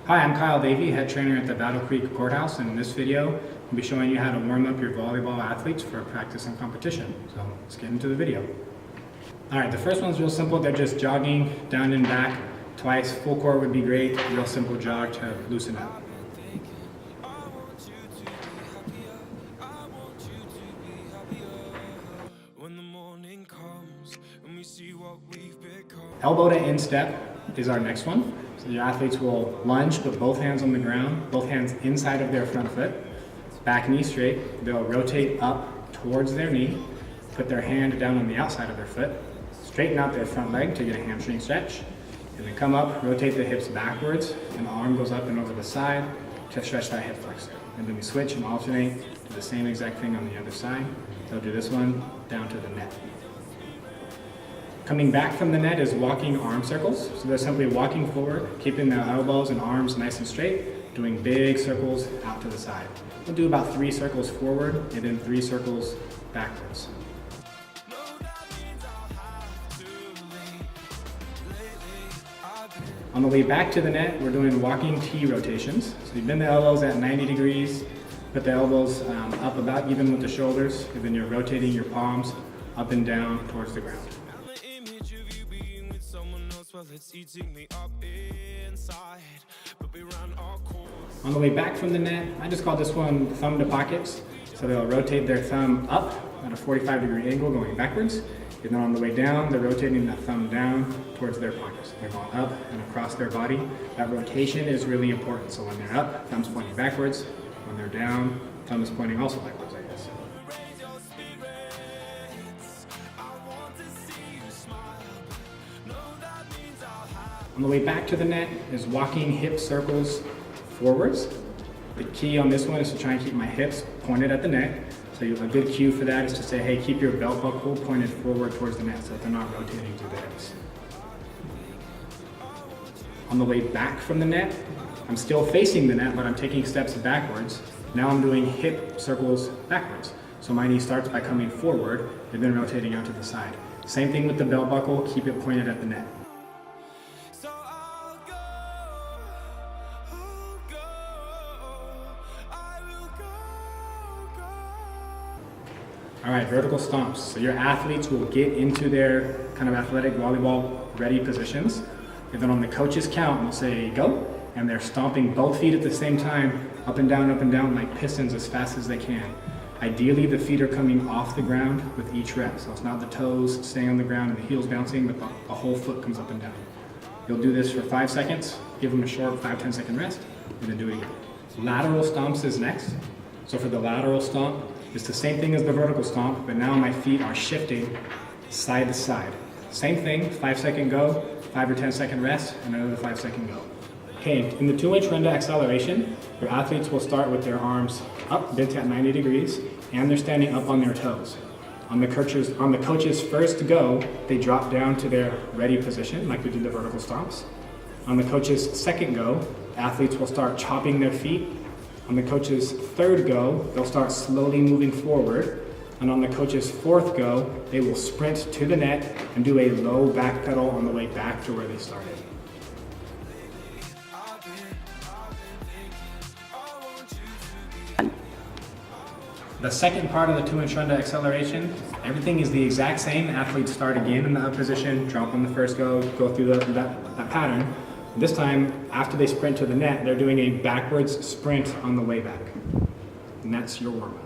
Hi, I'm Davey, head trainer at the Battle Creek Courthouse, and in this video, I'll be showing you how to warm up your volleyball athletes for practice and competition. So let's get into the video. Alright, the first one's real simple. They're just jogging down and back twice. Full court would be great. Real simple jog to loosen up. Elbow to instep is our next one. So your athletes will lunge with both hands on the ground, both hands inside of their front foot, back knee straight. They'll rotate up towards their knee, put their hand down on the outside of their foot, straighten out their front leg to get a hamstring stretch, and then come up, rotate the hips backwards, and the arm goes up and over the side to stretch that hip flexor. And then we switch and alternate, do the same exact thing on the other side. They'll do this one down to the net. Coming back from the net is walking arm circles. So they're simply walking forward, keeping their elbows and arms nice and straight, doing big circles out to the side. We'll do about 3 circles forward and then 3 circles backwards. On the way back to the net, we're doing walking T rotations. So you bend the elbows at 90 degrees, put the elbows up about even with the shoulders, and then you're rotating your palms up and down towards the ground. On the way back from the net, I just call this one thumb to pockets. So they'll rotate their thumb up at a 45-degree angle going backwards. And then on the way down, they're rotating that thumb down towards their pockets. They're going up and across their body. That rotation is really important. So when they're up, thumb's pointing backwards. When they're down, thumb is pointing also backwards, I guess. On the way back to the net is walking hip circles forwards. The key on this one is to try and keep my hips pointed at the net. So a good cue for that is to say, hey, keep your belt buckle pointed forward towards the net so that they're not rotating through the hips. On the way back from the net, I'm still facing the net, but I'm taking steps backwards. Now I'm doing hip circles backwards. So my knee starts by coming forward and then rotating out to the side. Same thing with the belt buckle, keep it pointed at the net. All right, vertical stomps. So your athletes will get into their kind of athletic volleyball ready positions. And then on the coach's count, we'll say go. And they're stomping both feet at the same time, up and down like pistons as fast as they can. Ideally, the feet are coming off the ground with each rep. So it's not the toes staying on the ground and the heels bouncing, but the whole foot comes up and down. You'll do this for 5 seconds, give them a short 5-10 second rest, and then do it again. Lateral stomps is next. So for the lateral stomp, it's the same thing as the vertical stomp, but now my feet are shifting side to side. Same thing, 5-second go, 5 or 10 second rest, and another 5-second go. Okay, in the 2-inch run to acceleration, your athletes will start with their arms up, bent at 90 degrees, and they're standing up on their toes. On the coach's first go, they drop down to their ready position, like we did the vertical stomps. On the coach's second go, athletes will start chopping their feet. On the coach's third go, they'll start slowly moving forward. And on the coach's fourth go, they will sprint to the net and do a low back pedal on the way back to where they started. The second part of the 2-inch run to acceleration, everything is the exact same. Athletes start again in the up position, drop on the first go through that pattern. This time, after they sprint to the net, they're doing a backwards sprint on the way back. And that's your warm-up.